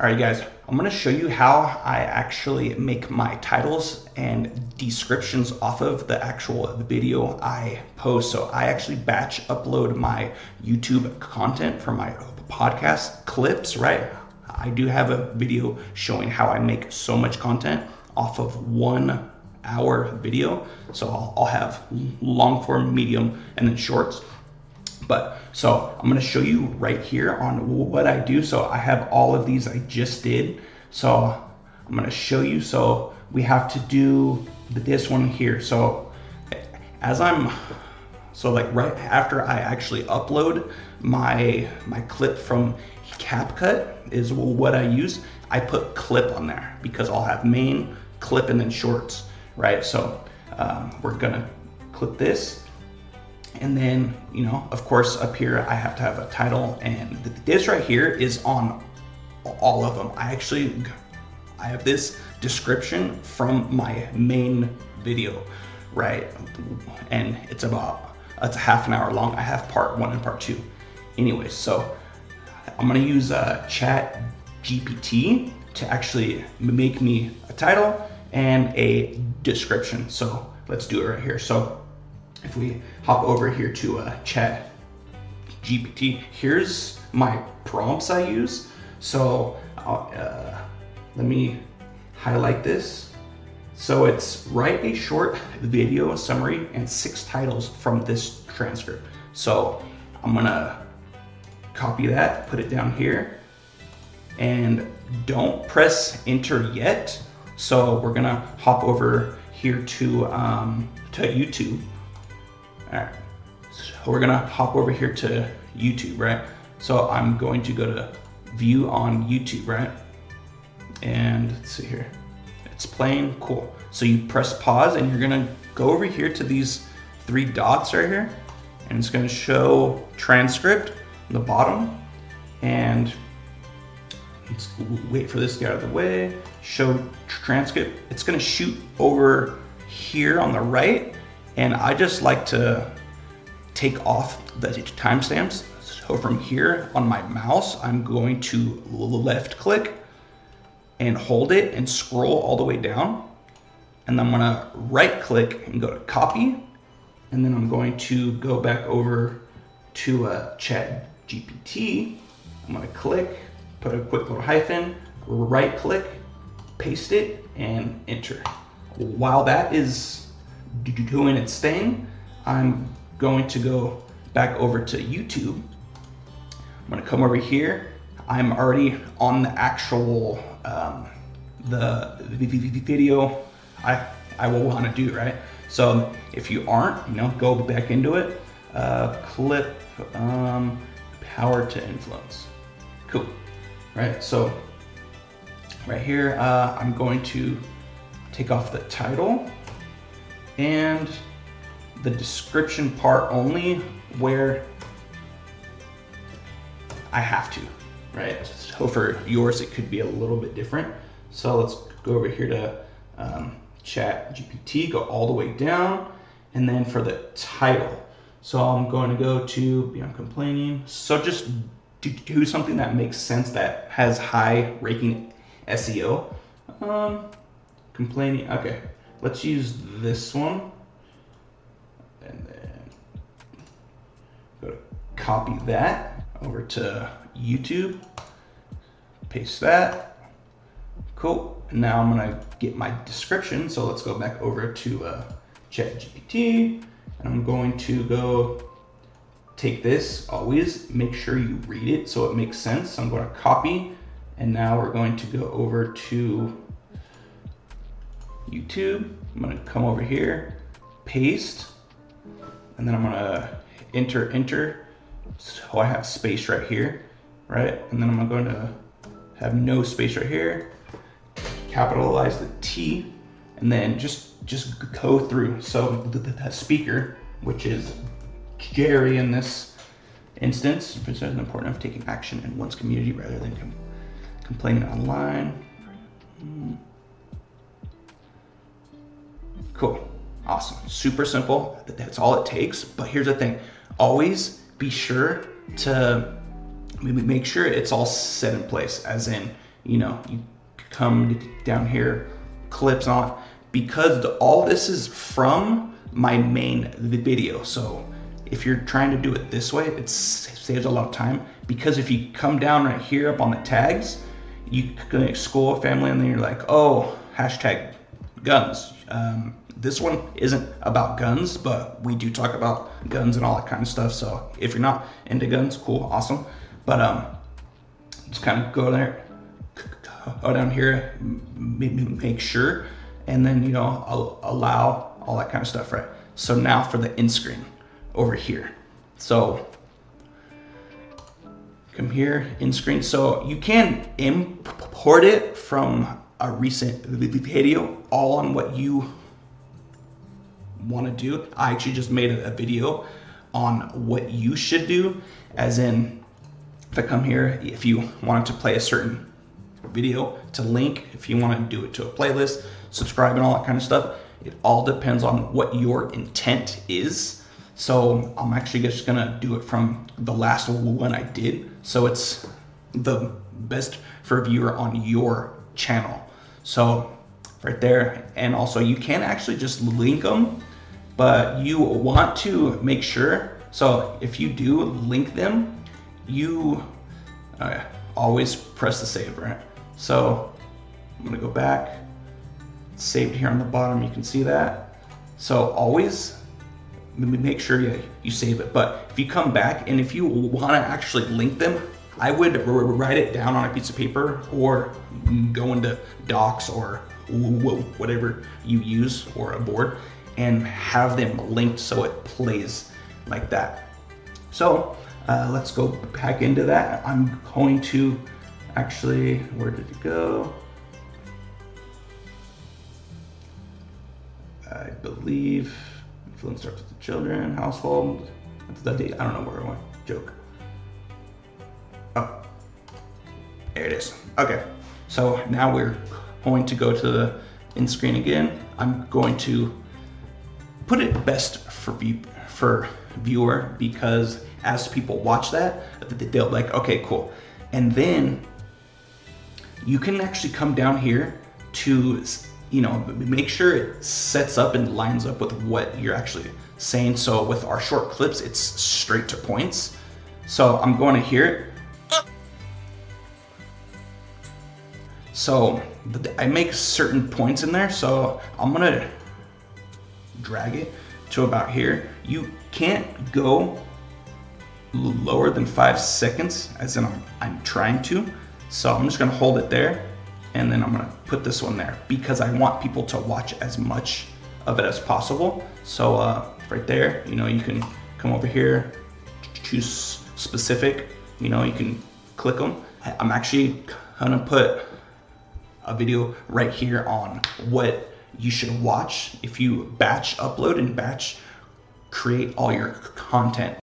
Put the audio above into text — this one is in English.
All right, guys, I'm gonna show you how I actually make my titles and descriptions off of the actual video I post. So I actually batch upload my YouTube content for my podcast clips, right? I do have a video showing how I make so much content off of 1 hour video. So I'll have long form, medium, and then shorts. But so I'm gonna show you right here on what I do. So I have all of these I just did. So I'm gonna show you. So we have to do this one here. So like right after I actually upload my clip from CapCut is what I use. I put clip on there because I'll have main, clip, and then shorts, right? So we're gonna clip this. And then, you know, of course, up here, I have to have a title, and this right here is on all of them. I have this description from my main video, right? And it's a half an hour long. I have part 1 and part 2. Anyways, so I'm gonna use Chat GPT to actually make me a title and a description. So let's do it right here. So if we hop over here to Chat GPT, here's my prompts I use. So let me highlight this. So it's write a short video summary and 6 titles from this transcript. So I'm gonna copy that, put it down here, and don't press enter yet. So we're gonna hop over here to YouTube. All right, so we're gonna hop over here to YouTube, right? So I'm going to go to view on YouTube, right? And let's see here, it's playing, cool. So you press pause and you're gonna go over here to these 3 dots right here, and it's gonna show transcript on the bottom, and let's wait for this to get out of the way, show transcript. It's gonna shoot over here on the right, and I just like to take off the timestamps. So from here on my mouse, I'm going to left click and hold it and scroll all the way down. And then I'm gonna right click and go to copy. And then I'm going to go back over to Chat GPT. I'm gonna click, put a quick little hyphen, right click, paste it, and enter. While that is doing its thing, I'm going to go back over to YouTube. I'm gonna come over here. I'm already on the actual the video I will want to do, right? So if you aren't, you know, go back into it. Clip power to influence. Cool, right? So right here, I'm going to take off the title and the description part only where I have to, right? So for yours, it could be a little bit different. So let's go over here to Chat GPT, go all the way down, and then for the title. So I'm going to go to Beyond Complaining. So just do something that makes sense, that has high ranking SEO. Complaining, okay. Let's use this one, and then go to copy that over to YouTube, paste that, cool. And now I'm gonna get my description. So let's go back over to ChatGPT, and I'm going to go take this, always make sure you read it so it makes sense. So I'm going to copy, and now we're going to go over to YouTube. I'm gonna come over here, paste, and then I'm gonna enter. So I have space right here, right? And then I'm going to have no space right here, capitalize the T, and then just go through. So the speaker, which is Jerry in this instance, is important of taking action in one's community rather than complaining online. Cool, awesome, super simple. That's all it takes. But here's the thing, always be sure to make sure it's all set in place, as in you come down here, clips on, because all this is from my main video. So if you're trying to do it this way, it saves a lot of time, because if you come down right here up on the tags, you can school, family, and then you're like, oh, hashtag guns. This one isn't about guns, but we do talk about guns and all that kind of stuff. So if you're not into guns, cool, awesome. But just kind of go there, go down here, make sure, and then I'll allow all that kind of stuff, right? So now for the end screen over here. So come here, end screen. So you can import it from a recent video, all on what you want to do. I actually just made a video on what you should do, as in, if I come here, if you wanted to play a certain video to link, if you want to do it to a playlist, subscribe and all that kind of stuff, it all depends on what your intent is. So I'm actually just gonna do it from the last one I did, so it's the best for a viewer on your channel. So right there, and also you can actually just link them, but you want to make sure, so if you do link them, you always press the save, right? So I'm gonna go back, it's saved here on the bottom, you can see that. So always make sure you save it. But if you come back and if you want to actually link them, I would write it down on a piece of paper, or go into Docs or whatever you use, or a board, and have them linked so it plays like that. So let's go back into that. I'm going to actually, where did it go? I believe influence starts with the children, household. That's the date. I don't know where I went. Joke. Oh, there it is. Okay, so now we're going to go to the end screen again. I'm going to put it best for viewer, because as people watch that, they'll be like, okay, cool. And then you can actually come down here to make sure it sets up and lines up with what you're actually saying. So with our short clips, it's straight to points. So I'm going to here. So I make certain points in there. So I'm gonna drag it to about here. You can't go lower than 5 seconds, as in I'm trying to. So I'm just gonna hold it there, and then I'm gonna put this one there, because I want people to watch as much of it as possible. So right there, you can come over here, choose specific, you can click them. I'm actually gonna put a video right here on what you should watch if you batch upload and batch create all your content.